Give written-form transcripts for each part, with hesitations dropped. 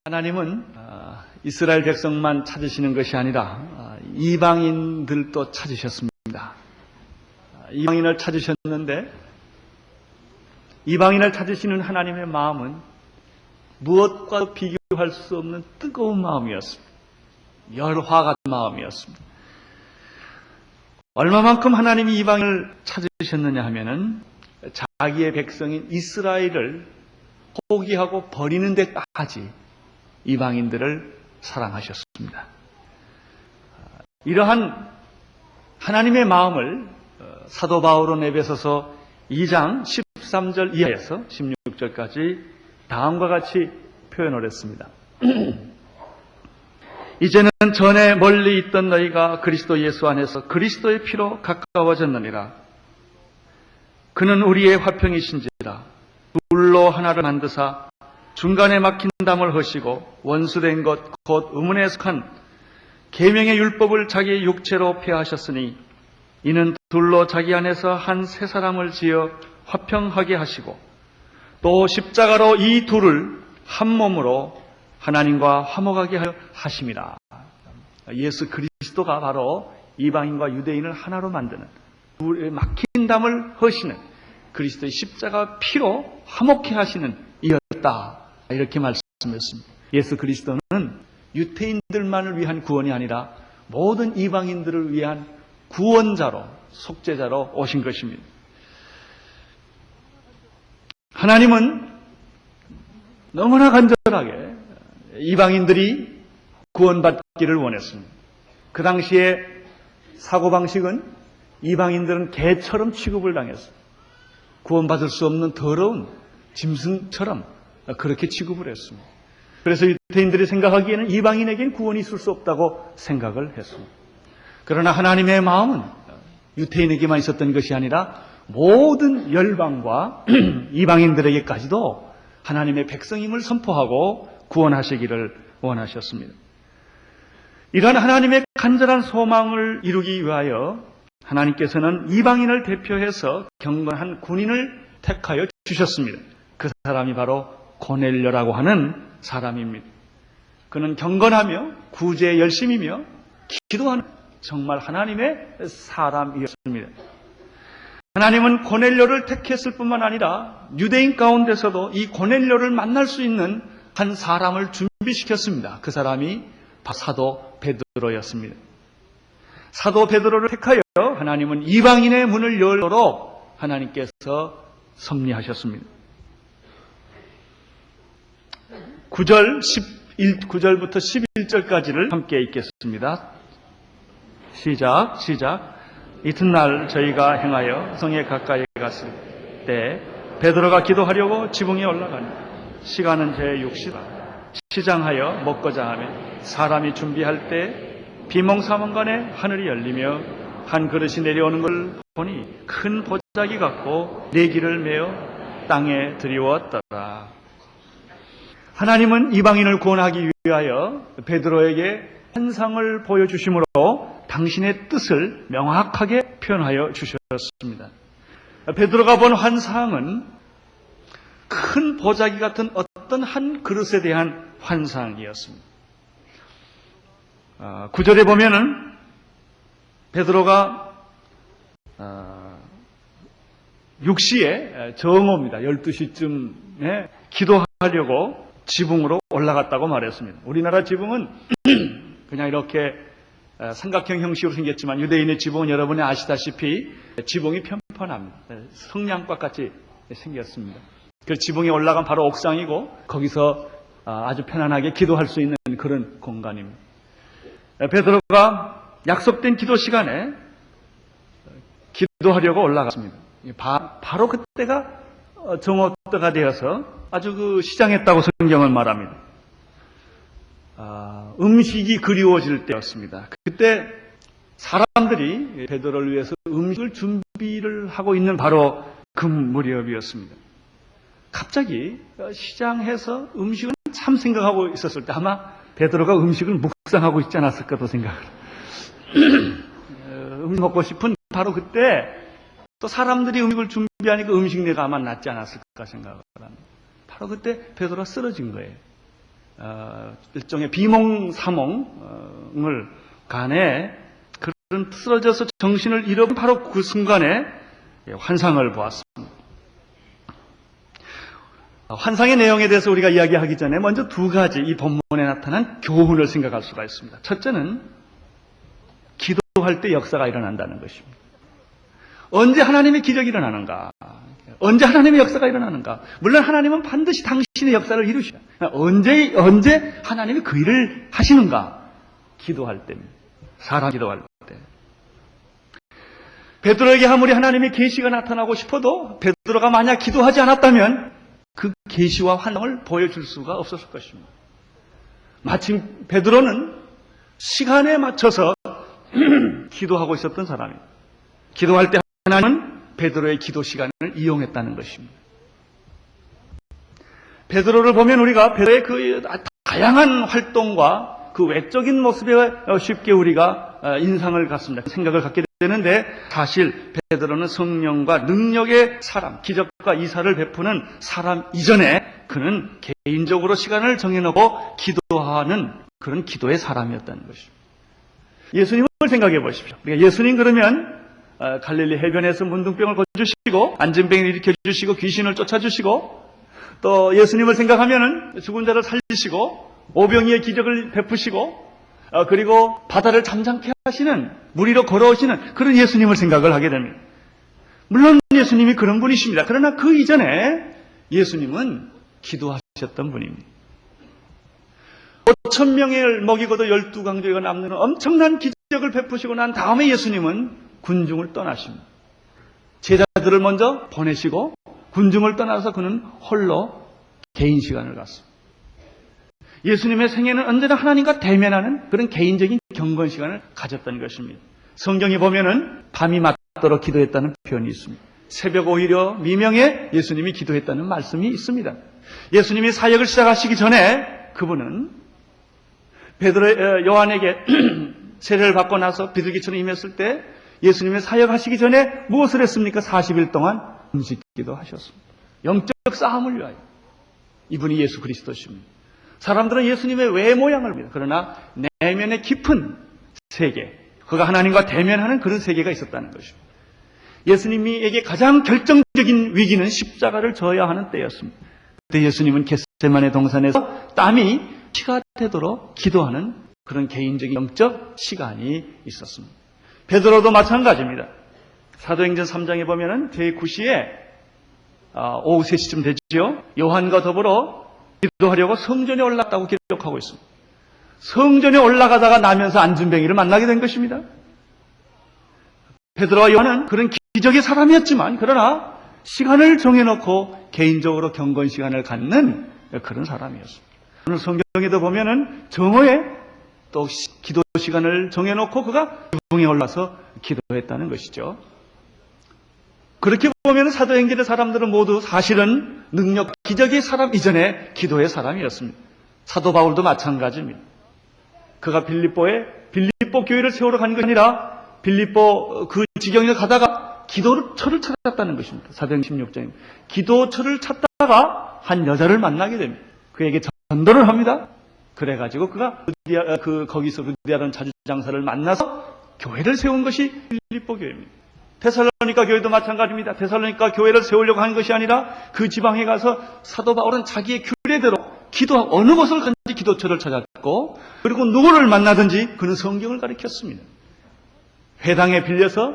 하나님은 이스라엘 백성만 찾으시는 것이 아니라 이방인들도 찾으셨습니다. 이방인을 찾으셨는데 이방인을 찾으시는 하나님의 마음은 무엇과도 비교할 수 없는 뜨거운 마음이었습니다. 열화 같은 마음이었습니다. 얼마만큼 하나님이 이방인을 찾으셨느냐 하면은 자기의 백성인 이스라엘을 포기하고 버리는 데까지 이방인들을 사랑하셨습니다. 이러한 하나님의 마음을 사도 바울은 에베소서 2장 13절 이하에서 16절까지 다음과 같이 표현을 했습니다. 이제는 전에 멀리 있던 너희가 그리스도 예수 안에서 그리스도의 피로 가까워졌느니라. 그는 우리의 화평이신지라. 둘로 하나를 만드사 중간에 막힌 담을 허시고 원수된 것 곧 의문에 속한 계명의 율법을 자기의 육체로 폐하셨으니 이는 둘로 자기 안에서 한 새 사람을 지어 화평하게 하시고 또 십자가로 이 둘을 한 몸으로 하나님과 화목하게 하심이라. 예수 그리스도가 바로 이방인과 유대인을 하나로 만드는 둘의 막힌 담을 허시는 그리스도의 십자가 피로 화목해 하시는 이였다. 이렇게 말씀했습니다. 예수 그리스도는 유대인들만을 위한 구원이 아니라 모든 이방인들을 위한 구원자로, 속죄자로 오신 것입니다. 하나님은 너무나 간절하게 이방인들이 구원받기를 원했습니다. 그 당시에 사고방식은 이방인들은 개처럼 취급을 당했습니다. 구원받을 수 없는 더러운 짐승처럼 그렇게 취급을 했습니다. 그래서 유대인들이 생각하기에는 이방인에겐 구원이 있을 수 없다고 생각을 했습니다. 그러나 하나님의 마음은 유대인에게만 있었던 것이 아니라 모든 열방과 이방인들에게까지도 하나님의 백성임을 선포하고 구원하시기를 원하셨습니다. 이러한 하나님의 간절한 소망을 이루기 위하여 하나님께서는 이방인을 대표해서 경건한 군인을 택하여 주셨습니다. 그 사람이 바로 고넬료라고 하는 사람입니다. 그는 경건하며 구제에 열심이며 기도하는 정말 하나님의 사람이었습니다. 하나님은 고넬료를 택했을 뿐만 아니라 유대인 가운데서도 이 고넬료를 만날 수 있는 한 사람을 준비시켰습니다. 그 사람이 사도 베드로였습니다. 사도 베드로를 택하여 하나님은 이방인의 문을 열도록 하나님께서 섭리하셨습니다. 9절부터 11절까지를 함께 읽겠습니다. 시작. 이튿날 저희가 행하여 성에 가까이 갔을 때 베드로가 기도하려고 지붕에 올라가니 시간은 제6시라. 시장하여 먹고자 하며 사람이 준비할 때 비몽사몽간에 하늘이 열리며 한 그릇이 내려오는 걸 보니 큰 보자기 같고 내기를 메어 땅에 드리웠더라. 하나님은 이방인을 구원하기 위하여 베드로에게 환상을 보여주심으로 당신의 뜻을 명확하게 표현하여 주셨습니다. 베드로가 본 환상은 큰 보자기 같은 어떤 한 그릇에 대한 환상이었습니다. 9절에 보면은 베드로가 6시에 정오입니다. 12시쯤에 기도하려고 지붕으로 올라갔다고 말했습니다. 우리나라 지붕은 그냥 이렇게 삼각형 형식으로 생겼지만 유대인의 지붕은 여러분이 아시다시피 지붕이 편편합니다. 성냥밥 같이 생겼습니다. 그 지붕에 올라간 바로 옥상이고 거기서 아주 편안하게 기도할 수 있는 그런 공간입니다. 베드로가 약속된 기도 시간에 기도하려고 올라갔습니다. 바로 그때가 정오 때가 되어서 아주 그 시장했다고 성경은 말합니다. 음식이 그리워질 때였습니다. 그때 사람들이 베드로를 위해서 음식을 준비를 하고 있는 바로 그 무렵이었습니다. 갑자기 시장해서 음식을 참 생각하고 있었을 때 아마 베드로가 음식을 묵상하고 있지 않았을까도 생각을. 음식 먹고 싶은 바로 그때 또 사람들이 음식을 준비하니까 음식 내가 아마 낫지 않았을까 생각을 합니다. 바로 그때 베드로가 쓰러진 거예요. 일종의 비몽사몽을 간에 그런 쓰러져서 정신을 잃어본 바로 그 순간에 환상을 보았습니다. 환상의 내용에 대해서 우리가 이야기하기 전에 먼저 두 가지 이 본문에 나타난 교훈을 생각할 수가 있습니다. 첫째는 기도할 때 역사가 일어난다는 것입니다. 언제 하나님의 기적이 일어나는가? 언제 하나님의 역사가 일어나는가? 물론 하나님은 반드시 당신의 역사를 이루시다. 언제 하나님이 그 일을 하시는가? 기도할 때입니다. 사람 기도할 때. 베드로에게 아무리 하나님의 계시가 나타나고 싶어도 베드로가 만약 기도하지 않았다면 그 계시와 환상을 보여줄 수가 없었을 것입니다. 마침 베드로는 시간에 맞춰서 기도하고 있었던 사람입니다. 기도할 때 하나님은 베드로의 기도 시간을 이용했다는 것입니다. 베드로를 보면 우리가 베드로의 그 다양한 활동과 그 외적인 모습에 쉽게 우리가 인상을 갖습니다. 생각을 갖게 되는데 사실 베드로는 성령과 능력의 사람, 기적과 이사를 베푸는 사람 이전에 그는 개인적으로 시간을 정해놓고 기도하는 그런 기도의 사람이었다는 것입니다. 예수님을 생각해 보십시오. 우리가 예수님 그러면 갈릴리 해변에서 문둥병을 고쳐주시고 안진병을 일으켜주시고 귀신을 쫓아주시고 또 예수님을 생각하면은 죽은 자를 살리시고 오병이의 기적을 베푸시고 그리고 바다를 잠잠케 하시는 물 위로 걸어오시는 그런 예수님을 생각을 하게 됩니다. 물론 예수님이 그런 분이십니다. 그러나 그 이전에 예수님은 기도하셨던 분입니다. 5,000명을 먹이고도 12강조가 남는 엄청난 기적을 베푸시고 난 다음에 예수님은 군중을 떠나십니다. 제자들을 먼저 보내시고 군중을 떠나서 그는 홀로 개인 시간을 갖습니다. 예수님의 생애는 언제나 하나님과 대면하는 그런 개인적인 경건 시간을 가졌던 것입니다. 성경에 보면은 밤이 맞도록 기도했다는 표현이 있습니다. 새벽 오히려 미명에 예수님이 기도했다는 말씀이 있습니다. 예수님이 사역을 시작하시기 전에 그분은 요한에게 세례를 받고 나서 비둘기처럼 임했을 때 예수님의 사역하시기 전에 무엇을 했습니까? 40일 동안 음식기도 하셨습니다. 영적 싸움을 위하여. 이분이 예수 그리스도십니다. 사람들은 예수님의 외모양을 봅니다. 그러나 내면의 깊은 세계, 그가 하나님과 대면하는 그런 세계가 있었다는 것입니다. 예수님에게 가장 결정적인 위기는 십자가를 져야 하는 때였습니다. 그때 예수님은 겟세마네 동산에서 땀이 피가 되도록 기도하는 그런 개인적인 영적 시간이 있었습니다. 베드로도 마찬가지입니다. 사도행전 3장에 보면은 제9시에 오후 3시쯤 되지요. 요한과 더불어 기도하려고 성전에 올랐다고 기록하고 있습니다. 성전에 올라가다가 나면서 안진뱅이를 만나게 된 것입니다. 베드로와 요한은 그런 기적의 사람이었지만 그러나 시간을 정해놓고 개인적으로 경건 시간을 갖는 그런 사람이었습니다. 오늘 성경에도 보면은 정오에 또 기도 시간을 정해놓고 그가 지붕에 올라서 기도했다는 것이죠. 그렇게 보면 사도행전의 사람들은 모두 사실은 능력, 기적의 사람 이전에 기도의 사람이었습니다. 사도 바울도 마찬가지입니다. 그가 빌립보 교회를 세우러 간 것이 아니라 빌립보 그 지경에 가다가 기도처를 찾았다는 것입니다. 사도행전 16장입니다. 기도처를 찾다가 한 여자를 만나게 됩니다. 그에게 전도를 합니다. 그래가지고 그가 거기서 루디아라는 자주장사를 만나서 교회를 세운 것이 빌립보 교회입니다. 데살로니가 교회도 마찬가지입니다. 데살로니가 교회를 세우려고 한 것이 아니라 그 지방에 가서 사도 바울은 자기의 규례대로 기도하고 어느 곳을 가든지 기도처를 찾았고 그리고 누구를 만나든지 그는 성경을 가르쳤습니다. 회당에 빌려서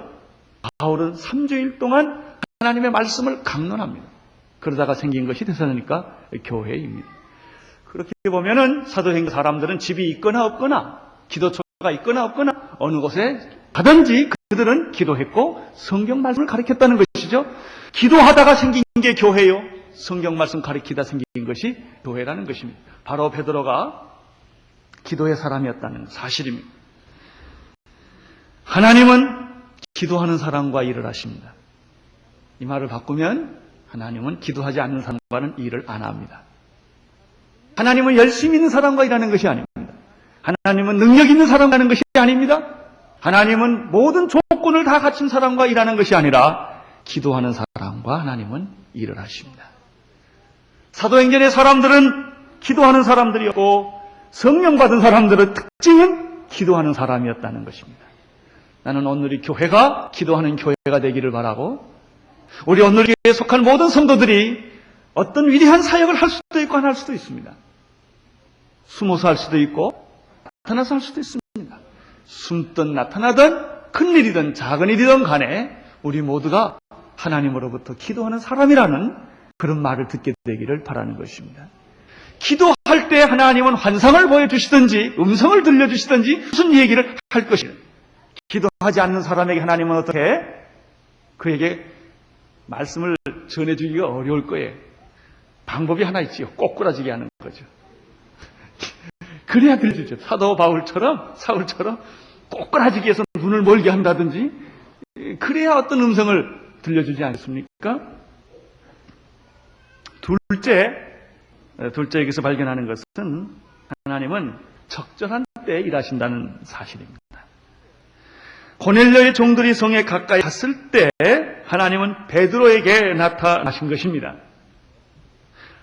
바울은 3주일 동안 하나님의 말씀을 강론합니다. 그러다가 생긴 것이 데살로니가 교회입니다. 그렇게 보면은 사도행전 사람들은 집이 있거나 없거나 기도처가 있거나 없거나 어느 곳에 가든지 그들은 기도했고 성경 말씀을 가르쳤다는 것이죠. 기도하다가 생긴 게 교회요. 성경 말씀 가르치다 생긴 것이 교회라는 것입니다. 바로 베드로가 기도의 사람이었다는 사실입니다. 하나님은 기도하는 사람과 일을 하십니다. 이 말을 바꾸면 하나님은 기도하지 않는 사람과는 일을 안 합니다. 하나님은 열심히 있는 사람과 일하는 것이 아닙니다. 하나님은 능력 있는 사람과 하는 것이 아닙니다. 하나님은 모든 조건을 다 갖춘 사람과 일하는 것이 아니라 기도하는 사람과 하나님은 일을 하십니다. 사도행전의 사람들은 기도하는 사람들이었고 성령 받은 사람들의 특징은 기도하는 사람이었다는 것입니다. 나는 오늘이 교회가 기도하는 교회가 되기를 바라고 우리 오늘교회에 속한 모든 성도들이 어떤 위대한 사역을 할 수도 있고 안 할 수도 있습니다. 숨어서 할 수도 있고 나타나서 할 수도 있습니다. 숨든 나타나든 큰 일이든 작은 일이든 간에 우리 모두가 하나님으로부터 기도하는 사람이라는 그런 말을 듣게 되기를 바라는 것입니다. 기도할 때 하나님은 환상을 보여주시든지 음성을 들려주시든지 무슨 얘기를 할 것이냐. 기도하지 않는 사람에게 하나님은 어떻게 그에게 말씀을 전해주기가 어려울 거예요. 방법이 하나 있지요. 꼬꾸라지게 하는 거죠. 그래야 들려주죠. 사도 사울처럼 꼬꾸라지게 해서 눈을 멀게 한다든지 그래야 어떤 음성을 들려주지 않습니까? 둘째 여기서 발견하는 것은 하나님은 적절한 때에 일하신다는 사실입니다. 고넬료의 종들이 성에 가까이 갔을 때 하나님은 베드로에게 나타나신 것입니다.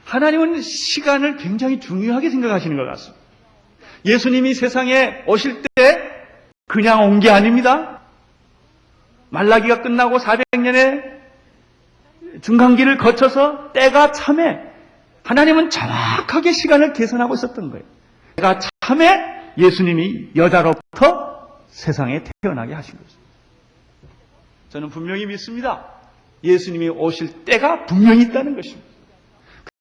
하나님은 시간을 굉장히 중요하게 생각하시는 것 같습니다. 예수님이 세상에 오실 때 그냥 온 게 아닙니다. 말라기가 끝나고 400년의 중간기를 거쳐서 때가 참에 하나님은 정확하게 시간을 계산하고 있었던 거예요. 때가 참에 예수님이 여자로부터 세상에 태어나게 하신 거죠. 저는 분명히 믿습니다. 예수님이 오실 때가 분명히 있다는 것입니다.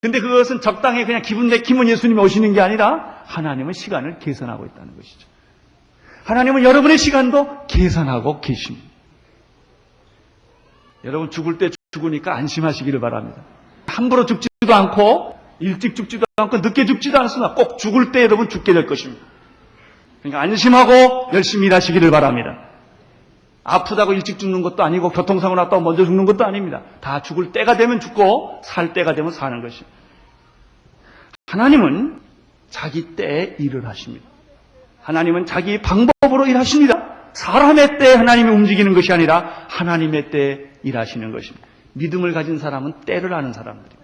근데 그것은 적당히 그냥 기분 내키면 예수님이 오시는 게 아니라 하나님은 시간을 계산하고 있다는 것이죠. 하나님은 여러분의 시간도 계산하고 계십니다. 여러분 죽을 때 죽으니까 안심하시기를 바랍니다. 함부로 죽지도 않고 일찍 죽지도 않고 늦게 죽지도 않습니다. 꼭 죽을 때 여러분 죽게 될 것입니다. 그러니까 안심하고 열심히 일하시기를 바랍니다. 아프다고 일찍 죽는 것도 아니고 교통사고 났다고 먼저 죽는 것도 아닙니다. 다 죽을 때가 되면 죽고 살 때가 되면 사는 것입니다. 하나님은 자기 때에 일을 하십니다. 하나님은 자기 방법으로 일하십니다. 사람의 때에 하나님이 움직이는 것이 아니라 하나님의 때에 일하시는 것입니다. 믿음을 가진 사람은 때를 아는 사람들입니다.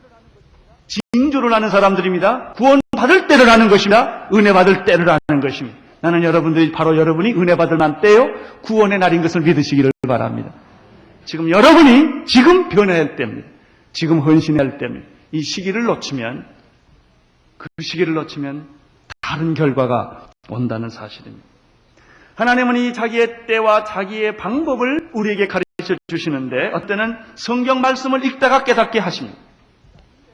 징조를 아는 사람들입니다. 구원받을 때를 아는 것입니다. 은혜 받을 때를 아는 것입니다. 나는 여러분들이 바로 여러분이 은혜 받을 만 때요 구원의 날인 것을 믿으시기를 바랍니다. 지금 여러분이 지금 변해야 할 때입니다. 지금 헌신해야 할 때입니다. 이 시기를 놓치면 다른 결과가 온다는 사실입니다. 하나님은 이 자기의 때와 자기의 방법을 우리에게 가르쳐 주시는데 어때는 성경 말씀을 읽다가 깨닫게 하십니다.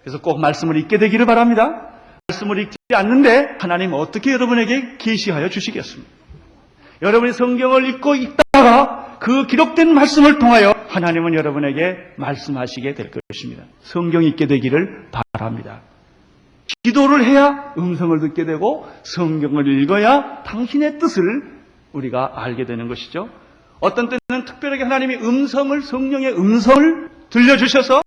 그래서 꼭 말씀을 읽게 되기를 바랍니다. 말씀을 읽지 않는데 하나님 어떻게 여러분에게 계시하여 주시겠습니까? 여러분이 성경을 읽고 읽다가 그 기록된 말씀을 통하여 하나님은 여러분에게 말씀하시게 될 것입니다. 성경 읽게 되기를 바랍니다. 기도를 해야 음성을 듣게 되고 성경을 읽어야 당신의 뜻을 우리가 알게 되는 것이죠. 어떤 때는 특별하게 하나님이 성령의 음성을 들려주셔서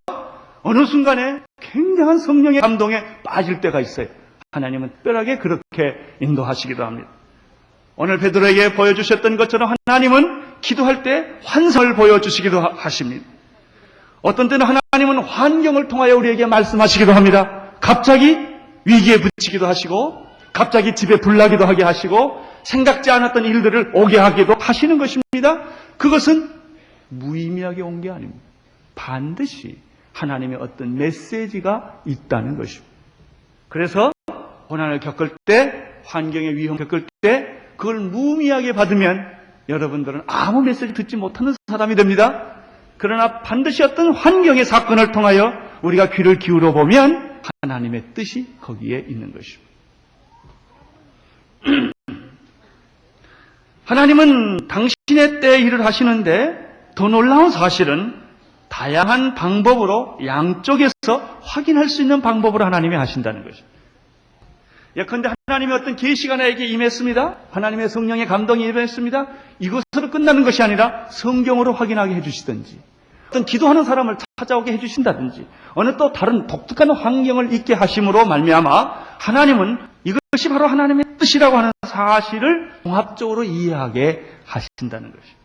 어느 순간에 굉장한 성령의 감동에 빠질 때가 있어요. 하나님은 특별하게 그렇게 인도하시기도 합니다. 오늘 베드로에게 보여주셨던 것처럼 하나님은 기도할 때 환상을 보여주시기도 하십니다. 어떤 때는 하나님은 환경을 통하여 우리에게 말씀하시기도 합니다. 갑자기 위기에 부딪히기도 하시고 갑자기 집에 불나기도 하게 하시고 생각지 않았던 일들을 오게 하기도 하시는 것입니다. 그것은 무의미하게 온 게 아닙니다. 반드시 하나님의 어떤 메시지가 있다는 것입니다. 그래서 고난을 겪을 때, 환경의 위험을 겪을 때 그걸 무의미하게 받으면 여러분들은 아무 메시지 듣지 못하는 사람이 됩니다. 그러나 반드시 어떤 환경의 사건을 통하여 우리가 귀를 기울여 보면 하나님의 뜻이 거기에 있는 것입니다. 하나님은 당신의 때에 일을 하시는데 더 놀라운 사실은 다양한 방법으로 양쪽에서 확인할 수 있는 방법으로 하나님이 하신다는 것입니다. 예컨대 하나님의 어떤 계시가 나에게 임했습니다. 하나님의 성령의 감동이 임했습니다. 이것으로 끝나는 것이 아니라 성경으로 확인하게 해주시든지 어떤 기도하는 사람을 찾아오게 해주신다든지 어느 또 다른 독특한 환경을 있게 하심으로 말미암아 하나님은 이것이 바로 하나님의 뜻이라고 하는 사실을 종합적으로 이해하게 하신다는 것입니다.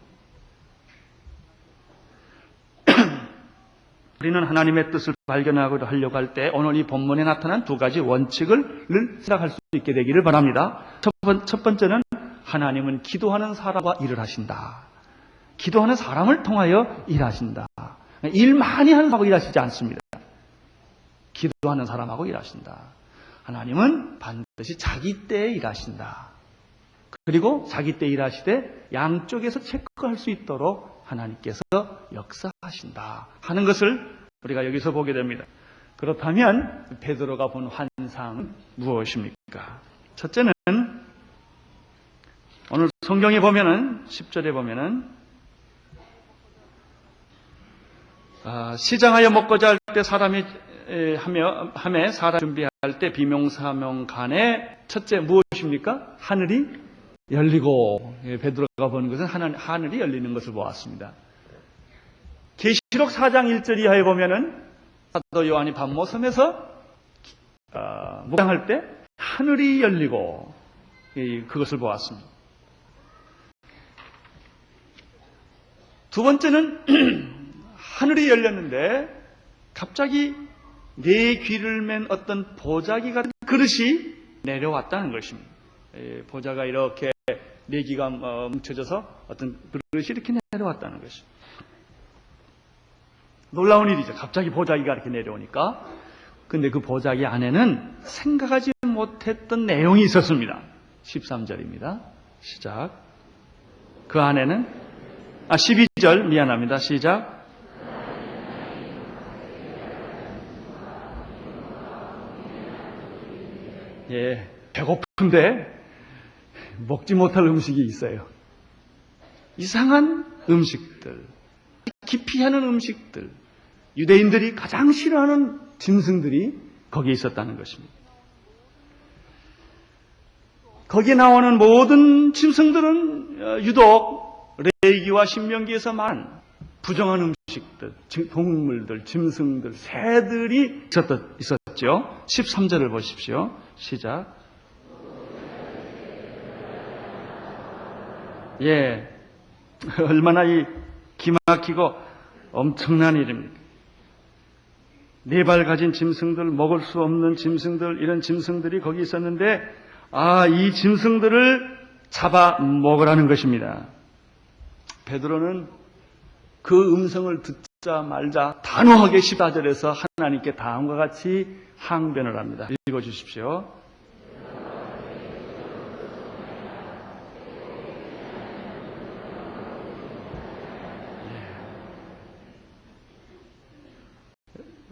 우리는 하나님의 뜻을 발견하고 하려고 할 때 오늘 이 본문에 나타난 두 가지 원칙을 생각할 수 있게 되기를 바랍니다. 첫 번째는 하나님은 기도하는 사람과 일을 하신다. 기도하는 사람을 통하여 일하신다. 일 많이 하는 사람하고 일하시지 않습니다. 기도하는 사람하고 일하신다. 하나님은 반드시 자기 때에 일하신다. 그리고 자기 때 일하시되 양쪽에서 체크할 수 있도록 하나님께서 역사하신다 하는 것을 우리가 여기서 보게 됩니다. 그렇다면 베드로가 본 환상은 무엇입니까? 첫째는 오늘 성경에 보면은 10절에 보면은 시장하여 먹고자 할 때 사람이 하며 사람 준비할 때 비명사명 간에 첫째 무엇입니까? 하늘이 열리고, 베드로가 보는 것은 하늘이 열리는 것을 보았습니다. 계시록 4장 1절 이하에 보면은 사도 요한이 밤모섬에서 묵상할 때 하늘이 열리고 그것을 보았습니다. 두 번째는 하늘이 열렸는데 갑자기 네 귀를 맨 어떤 보자기 같은 그릇이 내려왔다는 것입니다. 보자가 이렇게 네 귀가 뭉쳐져서 어떤 그릇이 이렇게 내려왔다는 것입니다. 놀라운 일이죠. 갑자기 보자기가 이렇게 내려오니까. 근데 그 보자기 안에는 생각하지 못했던 내용이 있었습니다. 13절입니다. 시작. 그 안에는 12절 미안합니다. 시작. 예, 배고픈데 먹지 못할 음식이 있어요. 이상한 음식들, 기피하는 음식들, 유대인들이 가장 싫어하는 짐승들이 거기에 있었다는 것입니다. 거기에 나오는 모든 짐승들은 유독 레위기와 신명기에서 말한 부정한 음식들, 동물들, 짐승들, 새들이 있었죠. 13절을 보십시오. 시작. 예, 얼마나 이 기막히고 엄청난 일입니까? 네 발 가진 짐승들, 먹을 수 없는 짐승들, 이런 짐승들이 거기 있었는데 이 짐승들을 잡아 먹으라는 것입니다. 베드로는 그 음성을 듣자 말자 단호하게 14절에서 하나님께 다음과 같이 항변을 합니다. 읽어주십시오.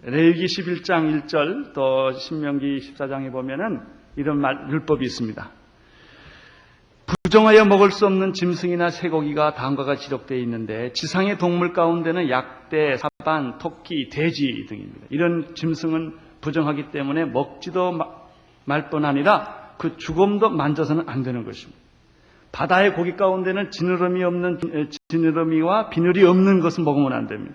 레위기 11장 1절 또 신명기 14장에 보면은 이런 율법이 있습니다. 부정하여 먹을 수 없는 짐승이나 쇠고기가 다음과 같이 기록되어 있는데 지상의 동물 가운데는 약대, 사반, 토끼, 돼지 등입니다. 이런 짐승은 부정하기 때문에 먹지도 말 뿐 아니라 그 주검도 만져서는 안 되는 것입니다. 바다의 고기 가운데는 지느러미와 비늘이 없는 것은 먹으면 안 됩니다.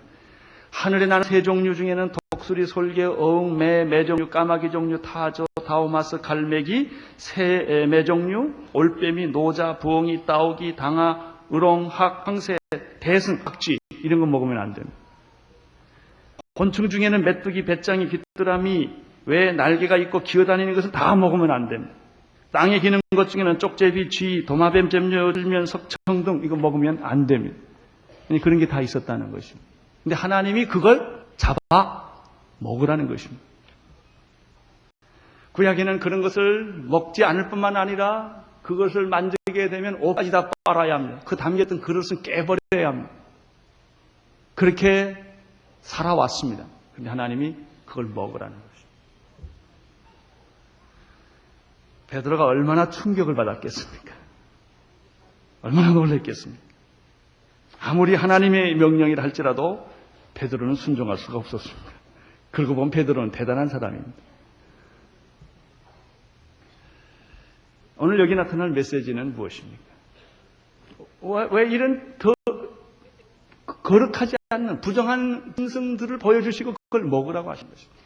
하늘에 나는 새 종류 중에는 독수리, 솔개, 어흥, 매 종류, 까마귀 종류, 타조, 다오마스, 갈매기, 새 매종류, 올빼미, 노자, 부엉이, 따오기, 당아, 으롱, 학, 황새, 대승, 박쥐 이런 거 먹으면 안 됩니다. 곤충 중에는 메뚜기, 배짱이, 귀뚜라미, 왜 날개가 있고 기어다니는 것은 다 먹으면 안 됩니다. 땅에 기는 것 중에는 쪽제비, 쥐, 도마뱀, 잼녀, 들면, 석청 등 이거 먹으면 안 됩니다. 그런 게 다 있었다는 것입니다. 근데 하나님이 그걸 잡아 먹으라는 것입니다. 구약에는 그런 것을 먹지 않을 뿐만 아니라 그것을 만지게 되면 옷까지 다 빨아야 합니다. 그 담겼던 그릇은 깨버려야 합니다. 그렇게 살아왔습니다. 근데 하나님이 그걸 먹으라는 것입니다. 베드로가 얼마나 충격을 받았겠습니까? 얼마나 놀랐겠습니까? 아무리 하나님의 명령이라 할지라도 베드로는 순종할 수가 없었습니다. 그러고 보면 베드로는 대단한 사람입니다. 오늘 여기 나타날 메시지는 무엇입니까? 왜 이런 더 거룩하지 않는 부정한 짐승들을 보여주시고 그걸 먹으라고 하신 것입니다.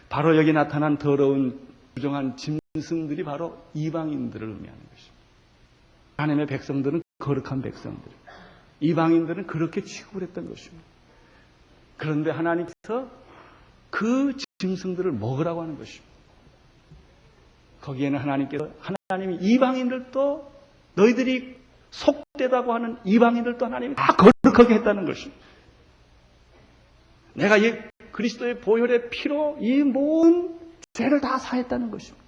바로 여기 나타난 더러운 부정한 짐승들이 바로 이방인들을 의미하는 것입니다. 하나님의 백성들은 거룩한 백성들, 이방인들은 그렇게 취급을 했던 것입니다. 그런데 하나님께서 그 짐승들을 먹으라고 하는 것입니다. 거기에는 하나님이 이방인들도 너희들이 속되다고 하는 이방인들도 하나님이 다 거룩하게 했다는 것입니다. 내가 이 그리스도의 보혈의 피로 이 모든 죄를 다 사했다는 것입니다.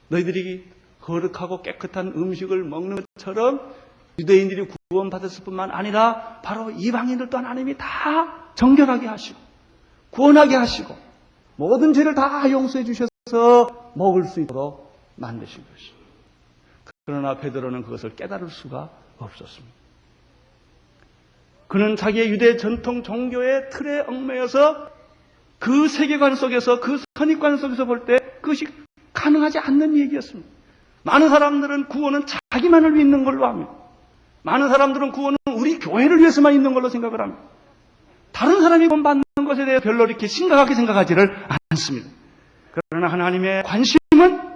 너희들이 거룩하고 깨끗한 음식을 먹는 것처럼 유대인들이 구원받았을 뿐만 아니라 바로 이방인들도 하나님이 다 정결하게 하시고 구원하게 하시고 모든 죄를 다 용서해 주셔서 먹을 수 있도록 만드신 것입니다. 그러나 베드로는 그것을 깨달을 수가 없었습니다. 그는 자기의 유대 전통 종교의 틀에 얽매여서 그 세계관 속에서 그 선입관 속에서 볼 때 그것이 가능하지 않는 얘기였습니다. 많은 사람들은 구원은 자기만을 위해 있는 걸로 합니다. 많은 사람들은 구원은 우리 교회를 위해서만 있는 걸로 생각을 합니다. 다른 사람이 구원받는 것에 대해 별로 이렇게 심각하게 생각하지를 않습니다. 그러나 하나님의 관심은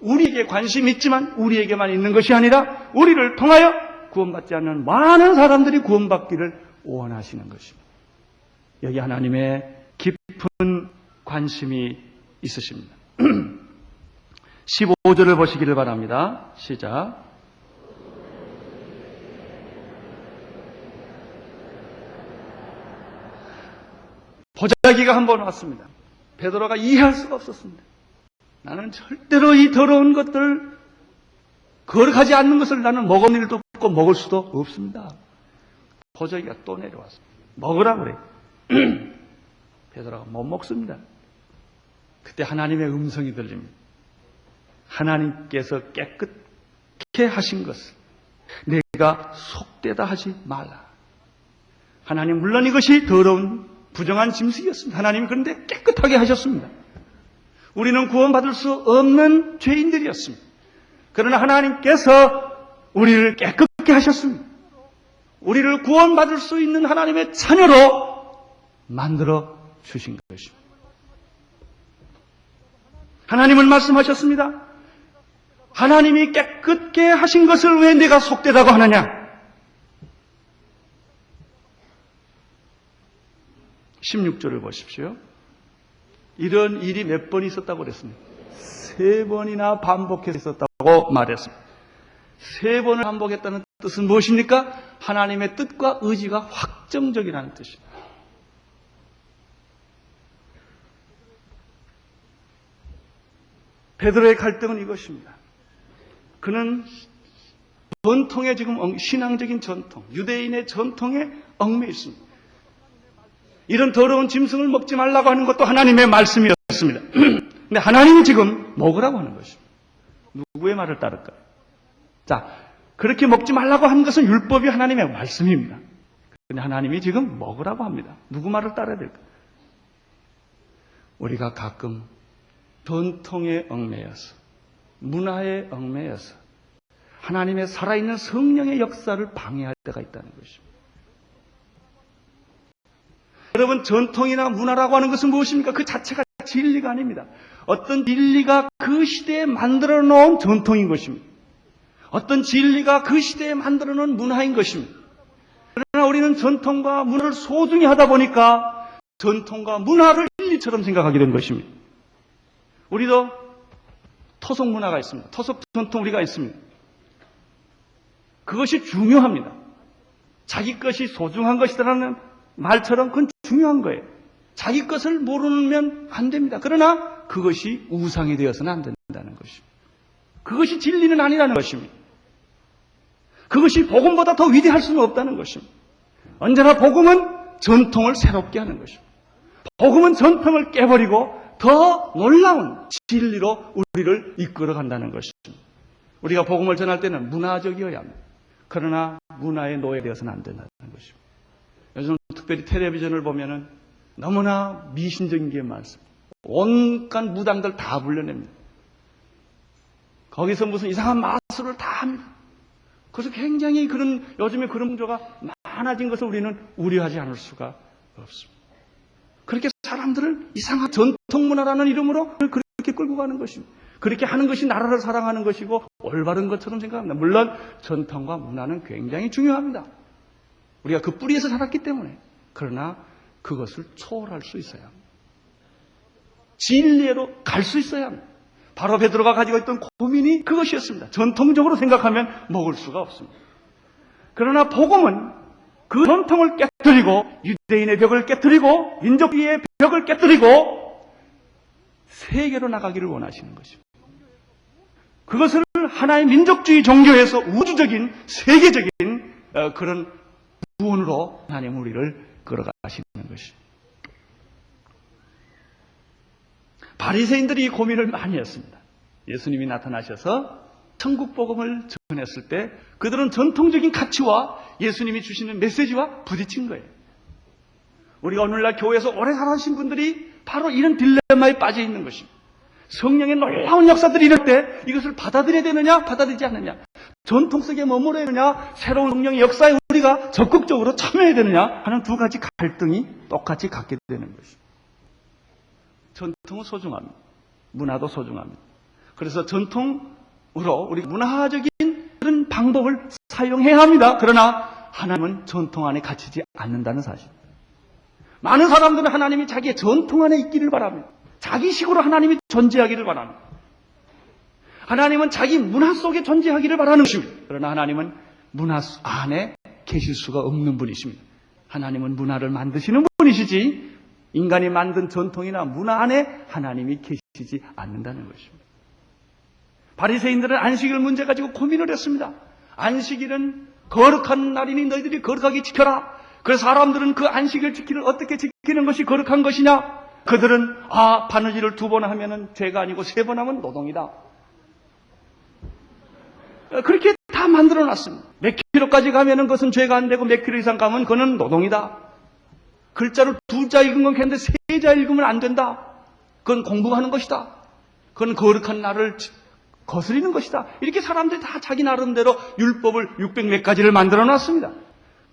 우리에게 관심이 있지만 우리에게만 있는 것이 아니라 우리를 통하여 구원받지 않는 많은 사람들이 구원받기를 원하시는 것입니다. 여기 하나님의 깊은 관심이 있으십니다. 15절을 보시기를 바랍니다. 시작. 보자기가 한 번 왔습니다. 베드로가 이해할 수가 없었습니다. 나는 절대로 이 더러운 것들, 거룩하지 않는 것을 나는 먹을 일도 없고 먹을 수도 없습니다. 보자기가 또 내려왔습니다. 먹으라 그래요. 베드로가 못 먹습니다. 그때 하나님의 음성이 들립니다. 하나님께서 깨끗게 하신 것을 내가 속되다 하지 말라. 하나님 물론 이것이 더러운 부정한 짐승이었습니다. 하나님이 그런데 깨끗하게 하셨습니다. 우리는 구원받을 수 없는 죄인들이었습니다. 그러나 하나님께서 우리를 깨끗게 하셨습니다. 우리를 구원받을 수 있는 하나님의 자녀로 만들어 주신 것입니다. 하나님은 말씀하셨습니다. 하나님이 깨끗게 하신 것을 왜 내가 속되다고 하느냐? 16절을 보십시오. 이런 일이 몇 번 있었다고 그랬습니다. 3번이나 반복해서 있었다고 말했습니다. 3번을 반복했다는 뜻은 무엇입니까? 하나님의 뜻과 의지가 확정적이라는 뜻입니다. 베드로의 갈등은 이것입니다. 그는 전통에 지금 신앙적인 전통, 유대인의 전통에 얽매여 있습니다. 이런 더러운 짐승을 먹지 말라고 하는 것도 하나님의 말씀이었습니다. 근데 하나님이 지금 먹으라고 하는 것입니다. 누구의 말을 따를까요? 자, 그렇게 먹지 말라고 하는 것은 율법이 하나님의 말씀입니다. 근데 하나님이 지금 먹으라고 합니다. 누구 말을 따라야 될까요? 우리가 가끔 전통에 얽매여서, 문화에 얽매여서 하나님의 살아있는 성령의 역사를 방해할 때가 있다는 것입니다. 여러분, 전통이나 문화라고 하는 것은 무엇입니까? 그 자체가 진리가 아닙니다. 어떤 진리가 그 시대에 만들어 놓은 전통인 것입니다. 어떤 진리가 그 시대에 만들어 놓은 문화인 것입니다. 그러나 우리는 전통과 문화를 소중히 하다 보니까 전통과 문화를 진리처럼 생각하게 된 것입니다. 우리도 토속 문화가 있습니다. 토속 전통 우리가 있습니다. 그것이 중요합니다. 자기 것이 소중한 것이라는 말처럼 그건 중요한 거예요. 자기 것을 모르면 안 됩니다. 그러나 그것이 우상이 되어서는 안 된다는 것입니다. 그것이 진리는 아니라는 것입니다. 그것이 복음보다 더 위대할 수는 없다는 것입니다. 언제나 복음은 전통을 새롭게 하는 것입니다. 복음은 전통을 깨버리고 더 놀라운 진리로 우리를 이끌어 간다는 것입니다. 우리가 복음을 전할 때는 문화적이어야 합니다. 그러나 문화에 노예되어서는 안 된다는 것입니다. 요즘 특별히 텔레비전을 보면은 너무나 미신적인 게 많습니다. 온갖 무당들 다 불러냅니다. 거기서 무슨 이상한 마술을 다 합니다. 그래서 굉장히 요즘에 그런 문제가 많아진 것을 우리는 우려하지 않을 수가 없습니다. 그렇게 사람들을 이상한 전통 문화라는 이름으로 그렇게 끌고 가는 것입니다. 그렇게 하는 것이 나라를 사랑하는 것이고 올바른 것처럼 생각합니다. 물론 전통과 문화는 굉장히 중요합니다. 우리가 그 뿌리에서 자랐기 때문에. 그러나 그것을 초월할 수 있어야 합니다. 진리로 갈 수 있어야 합니다. 바로 베드로가 가지고 있던 고민이 그것이었습니다. 전통적으로 생각하면 먹을 수가 없습니다. 그러나 복음은 그 전통을 깨뜨리고 유대인의 벽을 깨뜨리고 민족주의의 벽을 깨뜨리고 세계로 나가기를 원하시는 것입니다. 그것을 하나의 민족주의 종교에서 우주적인 세계적인 그런 구원으로 하나님 우리를 걸어가시는 것입니다. 바리새인들이 이 고민을 많이 했습니다. 예수님이 나타나셔서 천국 복음을 전했을 때 그들은 전통적인 가치와 예수님이 주시는 메시지와 부딪힌 거예요. 우리가 오늘날 교회에서 오래 살아오신 분들이 바로 이런 딜레마에 빠져 있는 것입니다. 성령의 놀라운 역사들이 이럴 때 이것을 받아들여야 되느냐 받아들이지 않느냐, 전통 속에 머물러야 되느냐 새로운 성령의 역사에 우리가 적극적으로 참여해야 되느냐 하는 두 가지 갈등이 똑같이 갖게 되는 것입니다. 전통은 소중합니다. 문화도 소중합니다. 그래서 전통으로 우리 문화적인 그런 방법을 사용해야 합니다. 그러나 하나님은 전통 안에 갇히지 않는다는 사실. 많은 사람들은 하나님이 자기의 전통 안에 있기를 바랍니다. 자기식으로 하나님이 존재하기를 바랍니다. 하나님은 자기 문화 속에 존재하기를 바라는 것입니다. 그러나 하나님은 문화 안에 계실 수가 없는 분이십니다. 하나님은 문화를 만드시는 분이시지 인간이 만든 전통이나 문화 안에 하나님이 계시지 않는다는 것입니다. 바리새인들은 안식일 문제 가지고 고민을 했습니다. 안식일은 거룩한 날이니 너희들이 거룩하게 지켜라. 그래서 사람들은 그 안식일 지키를 어떻게 지키는 것이 거룩한 것이냐? 그들은 바느질을 2번 하면은 죄가 아니고 3번 하면 노동이다. 그렇게 다 만들어 놨습니다. 몇 킬로까지 가면은 그것은 죄가 안 되고 몇 킬로 이상 가면 그건 노동이다. 글자를 2자 읽은 건 괜찮은데 3자 읽으면 안 된다. 그건 공부하는 것이다. 그건 거룩한 날을 거스리는 것이다. 이렇게 사람들이 다 자기 나름대로 율법을 600몇 가지를 만들어 놨습니다.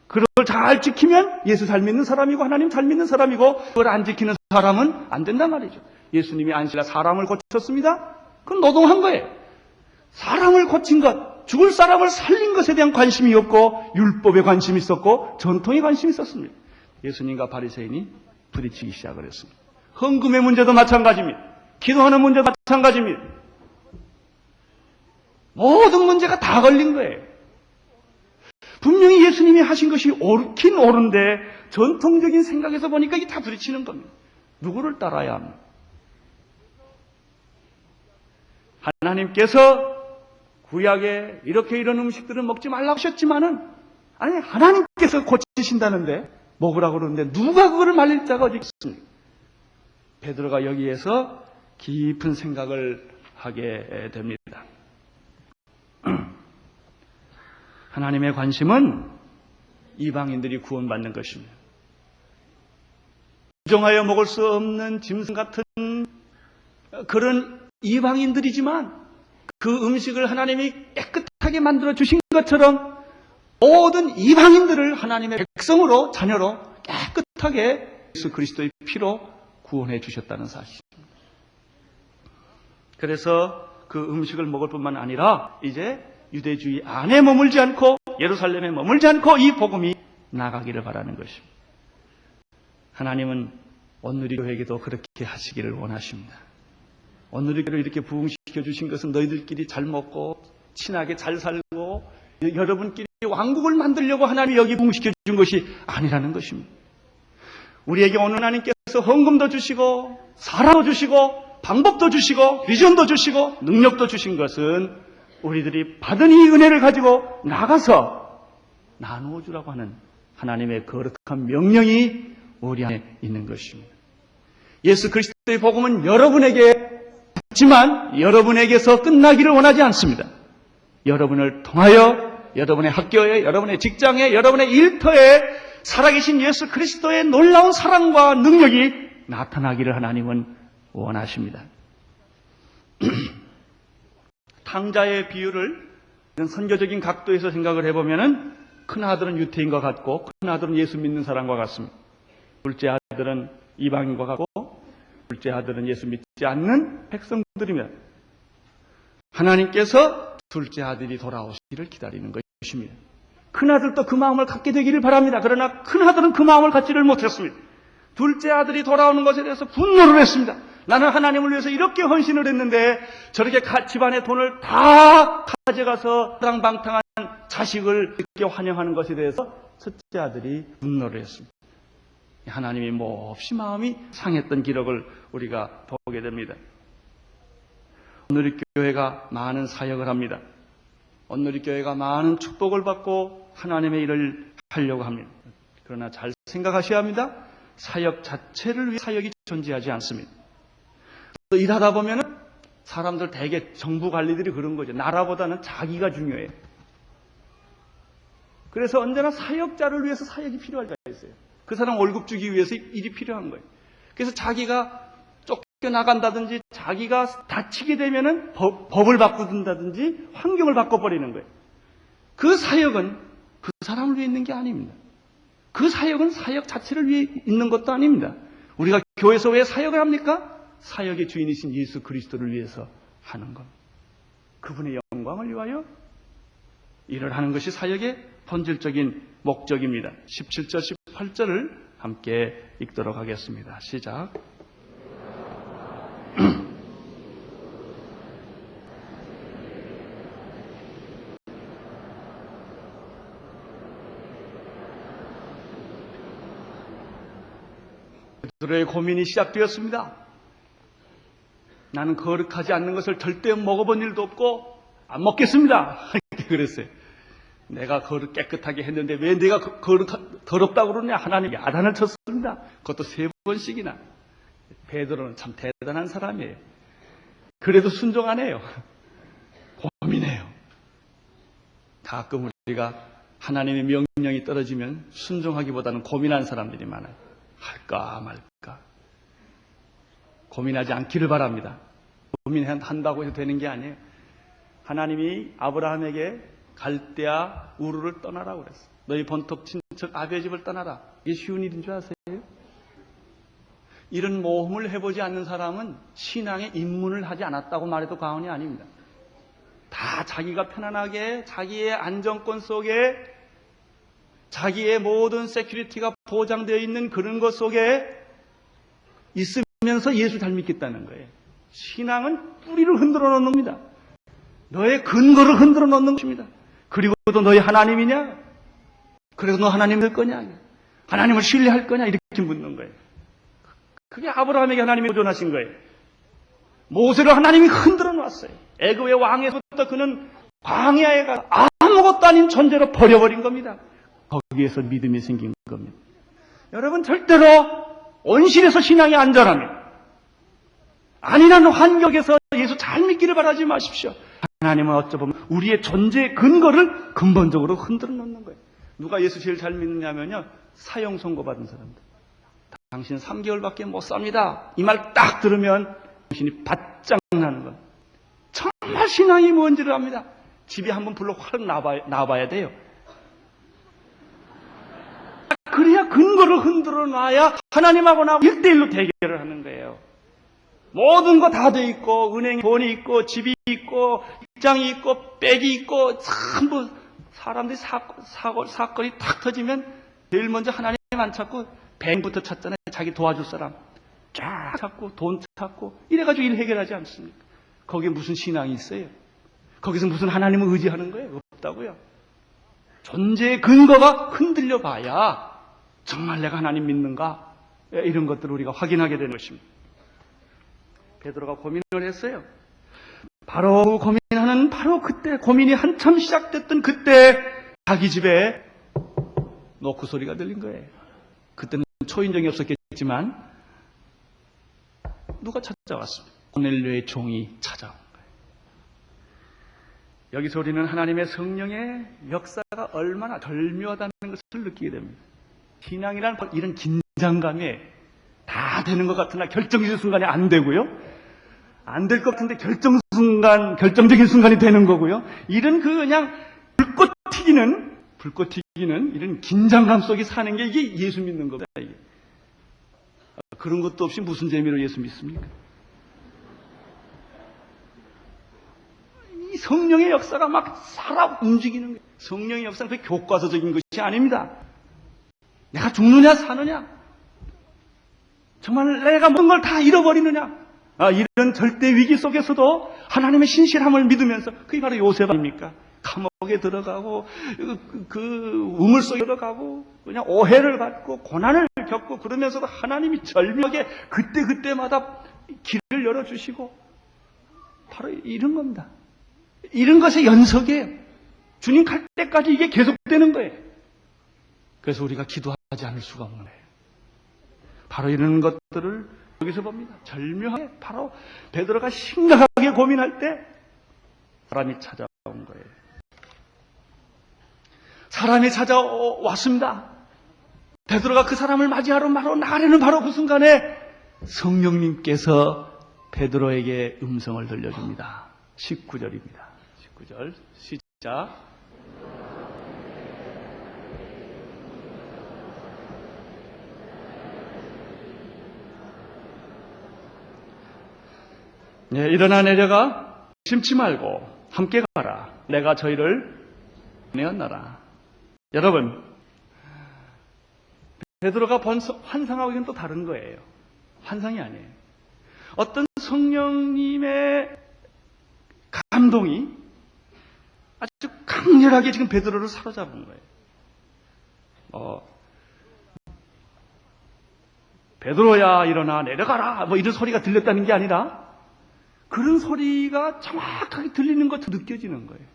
그걸 잘 지키면 예수 잘 믿는 사람이고 하나님 잘 믿는 사람이고 그걸 안 지키는 사람은 안 된단 말이죠. 예수님이 안식일에 사람을 고쳤습니다. 그건 노동한 거예요. 사람을 고친 것, 죽을 사람을 살린 것에 대한 관심이 없고 율법에 관심이 있었고 전통에 관심이 있었습니다. 예수님과 바리새인이 부딪히기 시작을 했습니다. 헌금의 문제도 마찬가지입니다. 기도하는 문제도 마찬가지입니다. 모든 문제가 다 걸린 거예요. 분명히 예수님이 하신 것이 옳긴 옳은데 전통적인 생각에서 보니까 이게 다 부딪히는 겁니다. 누구를 따라야 합니까? 하나님께서 구약에 이렇게 이런 음식들은 먹지 말라고 하셨지만은 아니 하나님께서 고치신다는데 먹으라고 그러는데 누가 그거를 말릴 자가 어디 있습니까? 베드로가 여기에서 깊은 생각을 하게 됩니다. 하나님의 관심은 이방인들이 구원받는 것입니다. 부정하여 먹을 수 없는 짐승 같은 그런 이방인들이지만 그 음식을 하나님이 깨끗하게 만들어 주신 것처럼 모든 이방인들을 하나님의 백성으로 자녀로 깨끗하게 예수 그리스도의 피로 구원해 주셨다는 사실입니다. 그래서 그 음식을 먹을 뿐만 아니라 이제 유대주의 안에 머물지 않고 예루살렘에 머물지 않고 이 복음이 나가기를 바라는 것입니다. 하나님은 오늘의 교회에게도 그렇게 하시기를 원하십니다. 오늘의 교회를 이렇게 부흥시켜 주신 것은 너희들끼리 잘 먹고 친하게 잘 살고 여러분끼리 왕국을 만들려고 하나님이 여기 부흥시켜 준 것이 아니라는 것입니다. 우리에게 오늘 하나님께서 헌금도 주시고 사랑도 주시고 방법도 주시고 비전도 주시고 능력도 주신 것은 우리들이 받은 이 은혜를 가지고 나가서 나누어 주라고 하는 하나님의 거룩한 명령이 우리 안에 있는 것입니다. 예수 그리스도의 복음은 여러분에게 있지만 여러분에게서 끝나기를 원하지 않습니다. 여러분을 통하여 여러분의 학교에, 여러분의 직장에, 여러분의 일터에 살아계신 예수 그리스도의 놀라운 사랑과 능력이 나타나기를 하나님은 원하십니다. 탕자의 비유를 선교적인 각도에서 생각을 해보면 큰 아들은 유태인과 같고 큰 아들은 예수 믿는 사람과 같습니다. 둘째 아들은 이방인과 같고 둘째 아들은 예수 믿지 않는 백성들이며 하나님께서 둘째 아들이 돌아오시기를 기다리는 것입니다. 큰 아들도 그 마음을 갖게 되기를 바랍니다. 그러나 큰 아들은 그 마음을 갖지를 못했습니다. 둘째 아들이 돌아오는 것에 대해서 분노를 했습니다. 나는 하나님을 위해서 이렇게 헌신을 했는데 저렇게 집안의 돈을 다 가져가서 사랑방탕한 자식을 이렇게 환영하는 것에 대해서 첫째 아들이 분노를 했습니다. 하나님이 몹시 마음이 상했던 기록을 우리가 보게 됩니다. 오늘 교회가 많은 사역을 합니다. 오늘 교회가 많은 축복을 받고 하나님의 일을 하려고 합니다. 그러나 잘 생각하셔야 합니다. 사역 자체를 위해 사역이 존재하지 않습니다. 또 일하다 보면 사람들 대개 정부 관리들이 그런 거죠. 나라보다는 자기가 중요해요. 그래서 언제나 사역자를 위해서 사역이 필요할 때가 있어요. 그 사람 월급 주기 위해서 일이 필요한 거예요. 그래서 자기가 쫓겨나간다든지 자기가 다치게 되면은 법을 바꾸든다든지 환경을 바꿔버리는 거예요. 그 사역은 그 사람을 위해 있는 게 아닙니다. 그 사역은 사역 자체를 위해 있는 것도 아닙니다. 우리가 교회에서 왜 사역을 합니까? 사역의 주인이신 예수 그리스도를 위해서 하는 것. 그분의 영광을 위하여 일을 하는 것이 사역의 본질적인 목적입니다. 17절, 18절을 함께 읽도록 하겠습니다. 시작. 베드로의 고민이 시작되었습니다. 나는 거룩하지 않는 것을 절대 먹어본 일도 없고 안 먹겠습니다. 이렇게 그랬어요. 내가 깨끗하게 했는데 왜 내가 더럽다고 그러냐. 하나님 야단을 쳤습니다. 그것도 3번씩이나. 베드로는 참 대단한 사람이에요. 그래도 순종하네요. 고민해요. 가끔 우리가 하나님의 명령이 떨어지면 순종하기보다는 고민하는 사람들이 많아요. 할까 말까. 고민하지 않기를 바랍니다. 고민한다고 해서 되는 게 아니에요. 하나님이 아브라함에게 갈대아 우르를 떠나라고 그랬어요. 너희 본토 친척 아비의 집을 떠나라. 이게 쉬운 일인 줄 아세요? 이런 모험을 해보지 않는 사람은 신앙에 입문을 하지 않았다고 말해도 과언이 아닙니다. 다 자기가 편안하게 자기의 안정권 속에 자기의 모든 세큐리티가 보장되어 있는 그런 것 속에 있으면서 예수 잘 믿겠다는 거예요. 신앙은 뿌리를 흔들어 놓는 겁니다. 너의 근거를 흔들어 놓는 것입니다. 그리고 또 너희 하나님이냐? 그래서 너 하나님 될 거냐? 하나님을 신뢰할 거냐? 이렇게 묻는 거예요. 그게 아브라함에게 하나님이 도전하신 거예요. 모세를 하나님이 흔들어 놨어요. 애굽의 왕에서부터 그는 광야에 가 아무것도 아닌 존재로 버려버린 겁니다. 거기에서 믿음이 생긴 겁니다. 여러분 절대로 온실에서 신앙이 안전합니다. 아니라는 환경에서 예수 잘 믿기를 바라지 마십시오. 하나님은 어쩌보면 우리의 존재의 근거를 근본적으로 흔들어 놓는 거예요. 누가 예수 제일 잘 믿느냐면요. 사형 선고받은 사람들. 당신 3개월밖에 못 삽니다. 이 말 딱 들으면 당신이 바짝 나는 거예요. 정말 신앙이 뭔지를 압니다. 집에 한번 불러 확 나와야 돼요. 그래야 근거를 흔들어 놔야 하나님하고 나하고 1대1로 대결을 하는 거예요. 모든 거 다 돼 있고 은행에 돈이 있고 집이 있고 직장이 있고 백이 있고 전부 사람들이 사건이 탁 터지면 제일 먼저 하나님 안 찾고 뱅부터 찾잖아요. 자기 도와줄 사람 쫙 찾고 돈 찾고 이래가지고 일 해결하지 않습니까? 거기에 무슨 신앙이 있어요? 거기서 무슨 하나님을 의지하는 거예요? 없다고요. 존재의 근거가 흔들려 봐야 정말 내가 하나님 믿는가? 이런 것들을 우리가 확인하게 되는 것입니다. 베드로가 고민을 했어요. 바로 고민하는 바로 그때 고민이 한참 시작됐던 그때 자기 집에 노크 소리가 들린 거예요. 그때는 초인종이 없었겠지만 누가 찾아왔습니다. 고넬료의 종이 찾아온 거예요. 여기서 우리는 하나님의 성령의 역사가 얼마나 절묘하다는 것을 느끼게 됩니다. 신앙이란 이런 긴장감에 다 되는 것 같으나 결정적인 순간이 안 되고요. 안 될 것 같은데 결정적인 순간이 되는 거고요. 이런 그냥 불꽃 튀기는 이런 긴장감 속에 사는 게 이게 예수 믿는 겁니다. 이게. 그런 것도 없이 무슨 재미로 예수 믿습니까? 이 성령의 역사가 막 살아 움직이는 거예요. 성령의 역사는 그게 교과서적인 것이 아닙니다. 내가 죽느냐 사느냐 정말 내가 모든 걸 다 잃어버리느냐? 이런 절대 위기 속에서도 하나님의 신실함을 믿으면서, 그게 바로 요셉 아닙니까? 감옥에 들어가고 그 우물 속에 들어가고 그냥 오해를 받고 고난을 겪고, 그러면서도 하나님이 절묘하게 그때마다 길을 열어주시고, 바로 이런 겁니다. 이런 것의 연속이에요. 주님 갈 때까지 이게 계속되는 거예요. 그래서 우리가 기도하지 않을 수가 없는 거예요. 바로 이런 것들을 여기서 봅니다. 절묘하게 바로 베드로가 심각하게 고민할 때 사람이 찾아온 거예요. 사람이 찾아왔습니다. 베드로가 그 사람을 맞이하러 바로 나가려는 바로 그 순간에 성령님께서 베드로에게 음성을 들려줍니다. 19절입니다. 19절 시작. 네, 일어나 내려가 심지 말고 함께 가라. 내가 저희를 보내었나라. 여러분, 베드로가 본 환상하고는 또 다른 거예요. 환상이 아니에요. 어떤 성령님의 감동이 아주 강렬하게 지금 베드로를 사로잡은 거예요. 베드로야 일어나 내려가라 뭐 이런 소리가 들렸다는 게 아니라, 그런 소리가 정확하게 들리는 것도 느껴지는 거예요.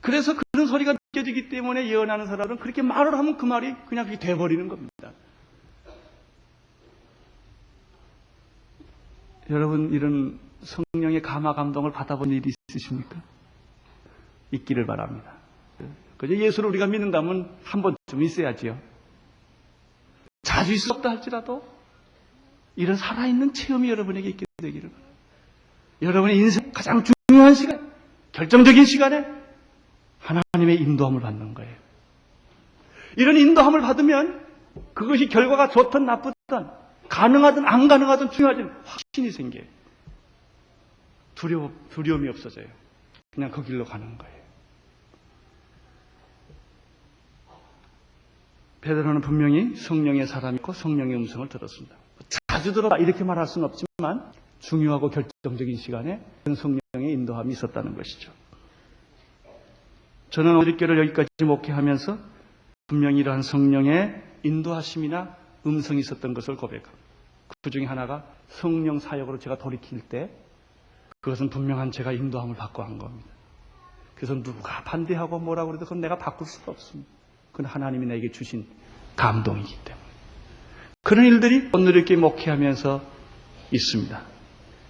그래서 그런 소리가 느껴지기 때문에 예언하는 사람은 그렇게 말을 하면 그 말이 그냥 그렇게 돼버리는 겁니다. 여러분, 이런 성령의 감화 감동을 받아본 일이 있으십니까? 있기를 바랍니다. 그저 예수를 우리가 믿는다면 한 번쯤 있어야지요. 자주 있을 수 없다 할지라도 이런 살아있는 체험이 여러분에게 있게 되기를 바랍니다. 여러분의 인생 가장 중요한 시간, 결정적인 시간에 하나님의 인도함을 받는 거예요. 이런 인도함을 받으면 그것이 결과가 좋든 나쁘든, 가능하든 안 가능하든 중요하든 확신이 생겨요. 두려움이 없어져요. 그냥 그 길로 가는 거예요. 베드로는 분명히 성령의 사람이고 성령의 음성을 들었습니다. 자주 들었다 이렇게 말할 수는 없지만 중요하고 결정적인 시간에 성령의 인도함이 있었다는 것이죠. 저는 오늘 교회를 여기까지 목회하면서 분명히 이러한 성령의 인도하심이나 음성이 있었던 것을 고백합니다. 그 중에 하나가 성령 사역으로 제가 돌이킬 때 그것은 분명한 제가 인도함을 받고 한 겁니다. 그래서 누가 반대하고 뭐라고 그래도 그건 내가 바꿀 수가 없습니다. 그건 하나님이 내게 주신 감동이기 때문에. 그런 일들이 오늘 이렇게 목회하면서 있습니다.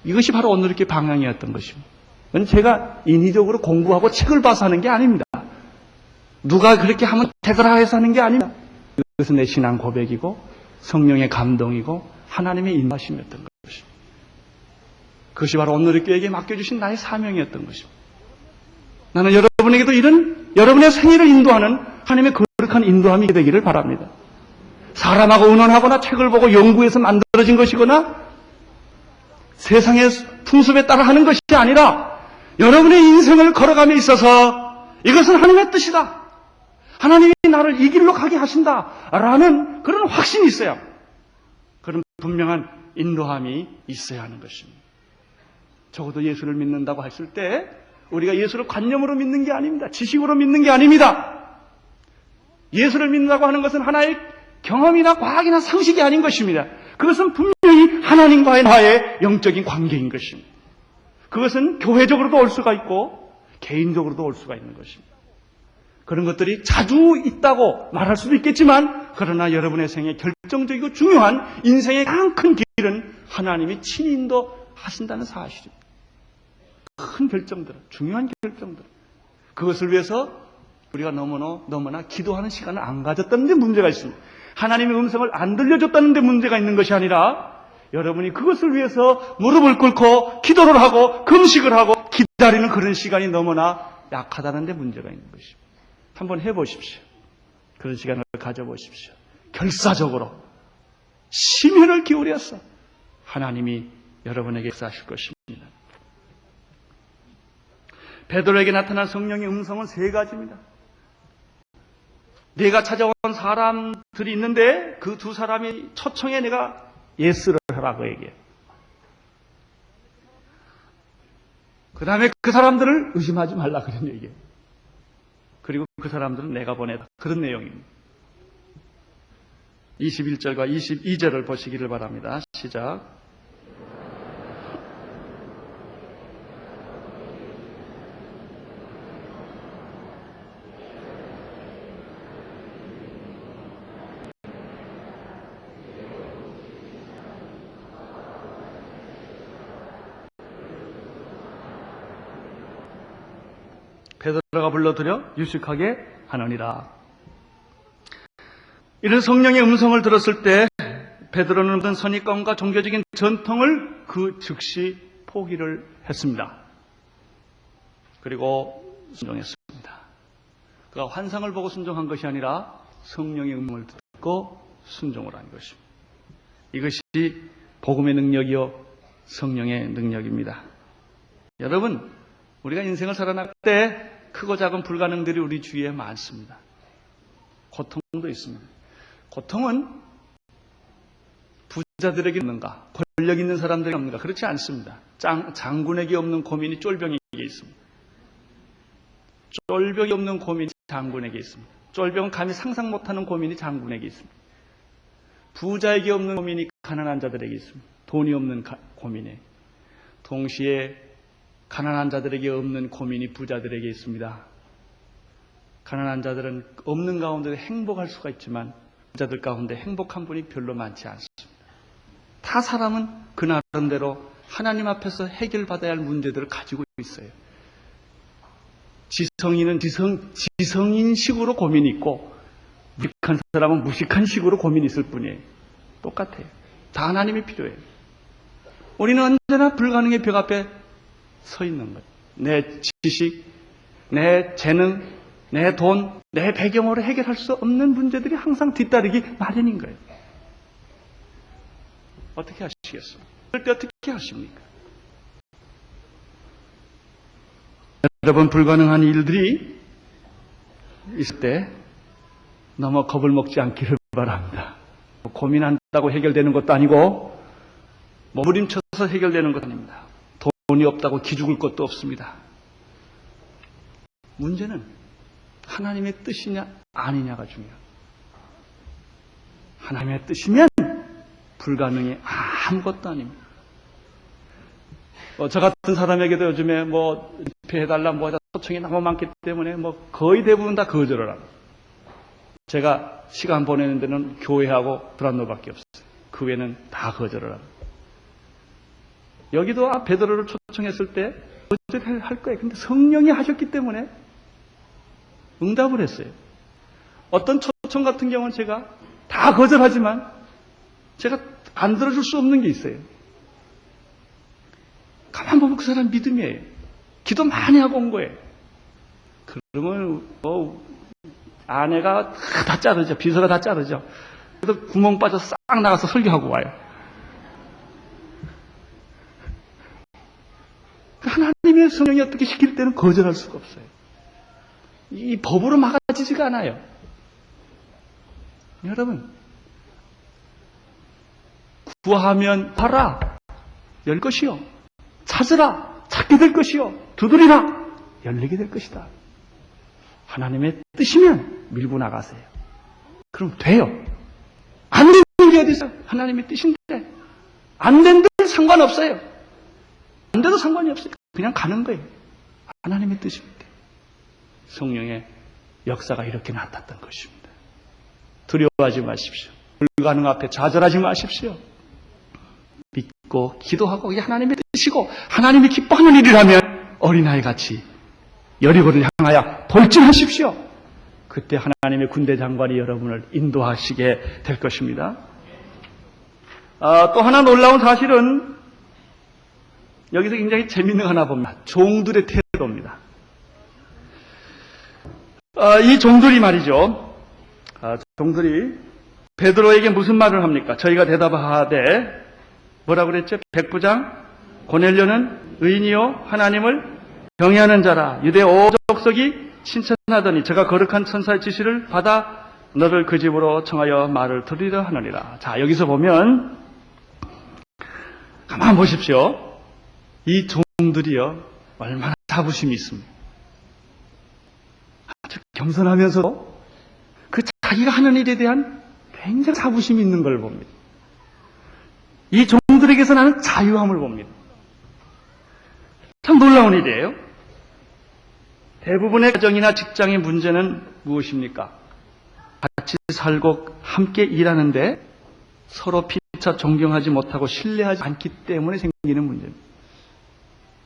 이것이 바로 오늘 이렇게 방향이었던 것입니다. 그건 제가 인위적으로 공부하고 책을 봐서 하는 게 아닙니다. 누가 그렇게 하면 되더라 해서 하는 게 아닙니다. 이것은 내 신앙 고백이고 성령의 감동이고 하나님의 인도하심이었던 것입니다. 그것이 바로 오늘 교회에게 맡겨주신 나의 사명이었던 것입니다. 나는 여러분에게도 이런 여러분의 생애를 인도하는 하나님의 거룩한 인도함이 되기를 바랍니다. 사람하고 의논하거나 책을 보고 연구해서 만들어진 것이거나 세상의 풍습에 따라 하는 것이 아니라 여러분의 인생을 걸어감에 있어서 이것은 하나님의 뜻이다. 하나님이 나를 이 길로 가게 하신다라는 그런 확신이 있어요. 그런 분명한 인도함이 있어야 하는 것입니다. 적어도 예수를 믿는다고 했을 때 우리가 예수를 관념으로 믿는 게 아닙니다. 지식으로 믿는 게 아닙니다. 예수를 믿는다고 하는 것은 하나의 경험이나 과학이나 상식이 아닌 것입니다. 그것은 분명히 하나님과의 나의 영적인 관계인 것입니다. 그것은 교회적으로도 올 수가 있고 개인적으로도 올 수가 있는 것입니다. 그런 것들이 자주 있다고 말할 수도 있겠지만, 그러나 여러분의 생에 결정적이고 중요한 인생의 가장 큰 길은 하나님이 친인도하신다는 사실입니다. 큰 결정들, 중요한 결정들. 그것을 위해서 우리가 너무나 기도하는 시간을 안 가졌다는 데 문제가 있습니다. 하나님의 음성을 안 들려줬다는 데 문제가 있는 것이 아니라 여러분이 그것을 위해서 무릎을 꿇고 기도를 하고 금식을 하고 기다리는 그런 시간이 너무나 약하다는 데 문제가 있는 것입니다. 한번 해보십시오. 그런 시간을 가져보십시오. 결사적으로 심혈을 기울여서 하나님이 여러분에게 역사하실 것입니다. 베드로에게 나타난 성령의 음성은 세 가지입니다. 내가 찾아온 사람들이 있는데 그 두 사람이 초청에 내가 예스를 하라고 얘기해. 그 다음에 그 사람들을 의심하지 말라 그런 얘기예요. 그리고 그 사람들은 내가 보내다. 그런 내용입니다. 21절과 22절을 보시기를 바랍니다. 시작. 베드로가 불러들여 유식하게 하느니라. 이런 성령의 음성을 들었을 때 베드로는 어떤 선입관과 종교적인 전통을 그 즉시 포기를 했습니다. 그리고 순종했습니다. 그가 환상을 보고 순종한 것이 아니라 성령의 음성을 듣고 순종을 한 것입니다. 이것이 복음의 능력이요 성령의 능력입니다. 여러분, 우리가 인생을 살아갈 때 크고 작은 불가능들이 우리 주위에 많습니다. 고통도 있습니다. 고통은 부자들에게 없는가? 권력 있는 사람들에게 없는가? 그렇지 않습니다. 장군에게 없는 고민이 쫄병에게 있습니다. 쫄병이 없는 고민이 장군에게 있습니다. 쫄병은 감히 상상 못하는 고민이 장군에게 있습니다. 부자에게 없는 고민이 가난한 자들에게 있습니다. 돈이 없는 고민에. 동시에 가난한 자들에게 없는 고민이 부자들에게 있습니다. 가난한 자들은 없는 가운데 행복할 수가 있지만 부자들 가운데 행복한 분이 별로 많지 않습니다. 다 사람은 그 나름대로 하나님 앞에서 해결받아야 할 문제들을 가지고 있어요. 지성인은 지성인식으로 고민이 있고 무식한 사람은 무식한 식으로 고민이 있을 뿐이에요. 똑같아요. 다 하나님이 필요해요. 우리는 언제나 불가능의 벽 앞에 서 있는 거예요. 내 지식, 내 재능, 내 돈, 내 배경으로 해결할 수 없는 문제들이 항상 뒤따르기 마련인 거예요. 어떻게 하시겠습니까? 그럴 때 어떻게 하십니까? 여러분, 불가능한 일들이 있을 때 너무 겁을 먹지 않기를 바랍니다. 고민한다고 해결되는 것도 아니고 몸부림쳐서 해결되는 것도 아닙니다. 돈이 없다고 기죽을 것도 없습니다. 문제는 하나님의 뜻이냐 아니냐가 중요합니다. 하나님의 뜻이면 불가능이 아무것도 아닙니다. 저 같은 사람에게도 요즘에 집회해달라 초청이 너무 많기 때문에 거의 대부분 다 거절을 합니다. 제가 시간 보내는 데는 교회하고 브란노밖에 없어요. 그 외에는 다 거절을 합니다. 여기도 베드로를 초청했을 때 거절할 거예요. 근데 성령이 하셨기 때문에 응답을 했어요. 어떤 초청 같은 경우는 제가 다 거절하지만 제가 안 들어줄 수 없는 게 있어요. 가만 보면 그 사람 믿음이에요. 기도 많이 하고 온 거예요. 그러면 아내가 다 자르죠. 비서가 다 자르죠. 그래서 구멍 빠져 싹 나가서 설교하고 와요. 하나님의 성령이 어떻게 시킬 때는 거절할 수가 없어요. 이 법으로 막아지지가 않아요. 여러분, 구하면 봐라, 열 것이요. 찾으라, 찾게 될 것이요. 두드리라, 열리게 될 것이다. 하나님의 뜻이면 밀고 나가세요. 그럼 돼요. 안 되는 일이 어디 있어요? 하나님의 뜻인데. 안 된들 상관없어요. 안 돼도 상관이 없어요. 그냥 가는 거예요. 하나님의 뜻입니다. 성령의 역사가 이렇게 나탔던 것입니다. 두려워하지 마십시오. 불가능 앞에 좌절하지 마십시오. 믿고 기도하고 이게 하나님의 뜻이고 하나님이 기뻐하는 일이라면 어린아이같이 여리고를 향하여 돌진하십시오. 그때 하나님의 군대 장관이 여러분을 인도하시게 될 것입니다. 또 하나 놀라운 사실은 여기서 굉장히 재미있는 거 하나 봅니다. 종들의 태도입니다. 이 종들이 말이죠. 종들이 베드로에게 무슨 말을 합니까? 저희가 대답하되 뭐라고 그랬죠? 백부장 고넬료는 의인이요 하나님을 경외하는 자라. 유대 온 족속이 칭찬하더니 저가 거룩한 천사의 지시를 받아 너를 그 집으로 청하여 말을 들으려 하느니라. 자, 여기서 보면 가만 보십시오. 이 종들이요, 얼마나 자부심이 있습니다. 아주 겸손하면서도 그 자기가 하는 일에 대한 굉장히 자부심이 있는 걸 봅니다. 이 종들에게서 나는 자유함을 봅니다. 참 놀라운 일이에요. 대부분의 가정이나 직장의 문제는 무엇입니까? 같이 살고 함께 일하는데 서로 피차 존경하지 못하고 신뢰하지 않기 때문에 생기는 문제입니다.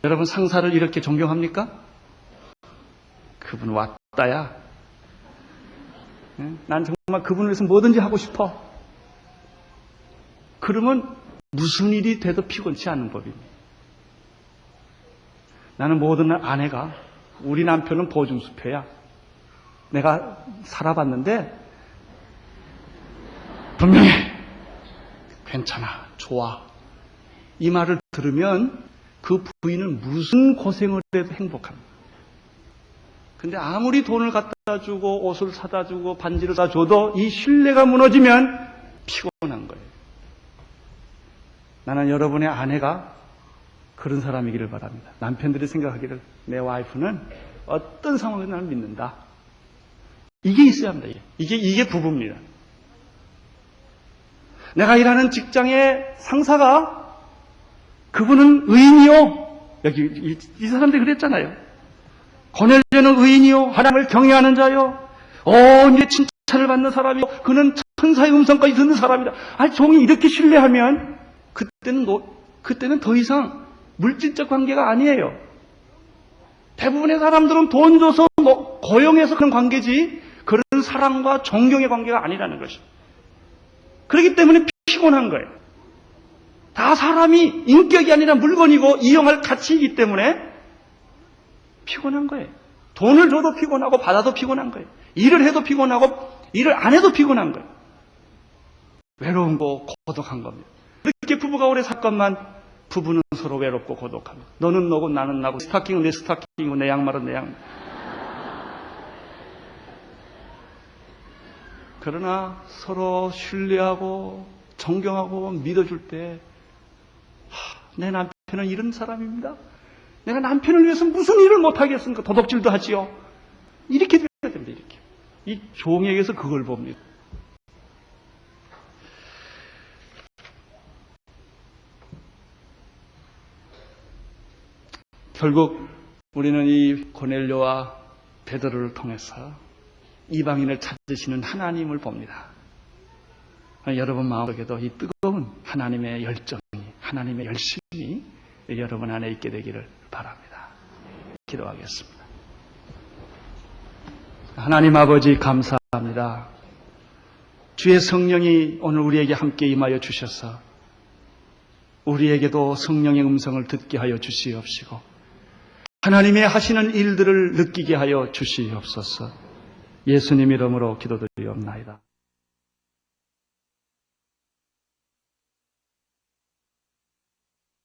여러분, 상사를 이렇게 존경합니까? 그분 왔다야. 난 정말 그분을 위해서 뭐든지 하고 싶어. 그러면 무슨 일이 돼도 피곤치 않은 법입니다. 나는 모든 아내가, 우리 남편은 보증수표야. 내가 살아봤는데 분명히 괜찮아, 좋아. 이 말을 들으면 그 부인은 무슨 고생을 해도 행복합니다. 근데 아무리 돈을 갖다 주고 옷을 사다 주고 반지를 다 줘도 이 신뢰가 무너지면 피곤한 거예요. 나는 여러분의 아내가 그런 사람이기를 바랍니다. 남편들이 생각하기를 내 와이프는 어떤 상황에서 나를 믿는다. 이게 있어야 합니다. 이게 부부입니다. 내가 일하는 직장의 상사가 그분은 의인이요. 여기 이 사람들이 그랬잖아요. 고넬료는 의인이요, 하나님을 경외하는 자요, 온유의 칭찬을 받는 사람이요, 그는 천사의 음성까지 듣는 사람이다. 아니, 종이 이렇게 신뢰하면 그때는 더 이상 물질적 관계가 아니에요. 대부분의 사람들은 돈 줘서 고용해서 그런 관계지 그런 사랑과 존경의 관계가 아니라는 것입니다. 그렇기 때문에 피곤한 거예요. 다 사람이 인격이 아니라 물건이고 이용할 가치이기 때문에 피곤한 거예요. 돈을 줘도 피곤하고 받아도 피곤한 거예요. 일을 해도 피곤하고 일을 안 해도 피곤한 거예요. 외로운 거, 고독한 겁니다. 이렇게 부부가 오래 살건만 부부는 서로 외롭고 고독합니다. 너는 너고 나는 나고, 스타킹은 내 스타킹이고 내 양말은 내 양말. 그러나 서로 신뢰하고 존경하고 믿어줄 때, 내 남편은 이런 사람입니다. 내가 남편을 위해서 무슨 일을 못하겠습니까? 도둑질도 하지요. 이렇게 돼야 됩니다. 이렇게. 이 종에게서 그걸 봅니다. 결국 우리는 이 고넬료와 베드로를 통해서 이방인을 찾으시는 하나님을 봅니다. 여러분 마음속에도 이 뜨거운 하나님의 열정이, 하나님의 열심이 여러분 안에 있게 되기를 바랍니다. 기도하겠습니다. 하나님 아버지 감사합니다. 주의 성령이 오늘 우리에게 함께 임하여 주셔서 우리에게도 성령의 음성을 듣게 하여 주시옵시고 하나님의 하시는 일들을 느끼게 하여 주시옵소서. 예수님 이름으로 기도드리옵나이다.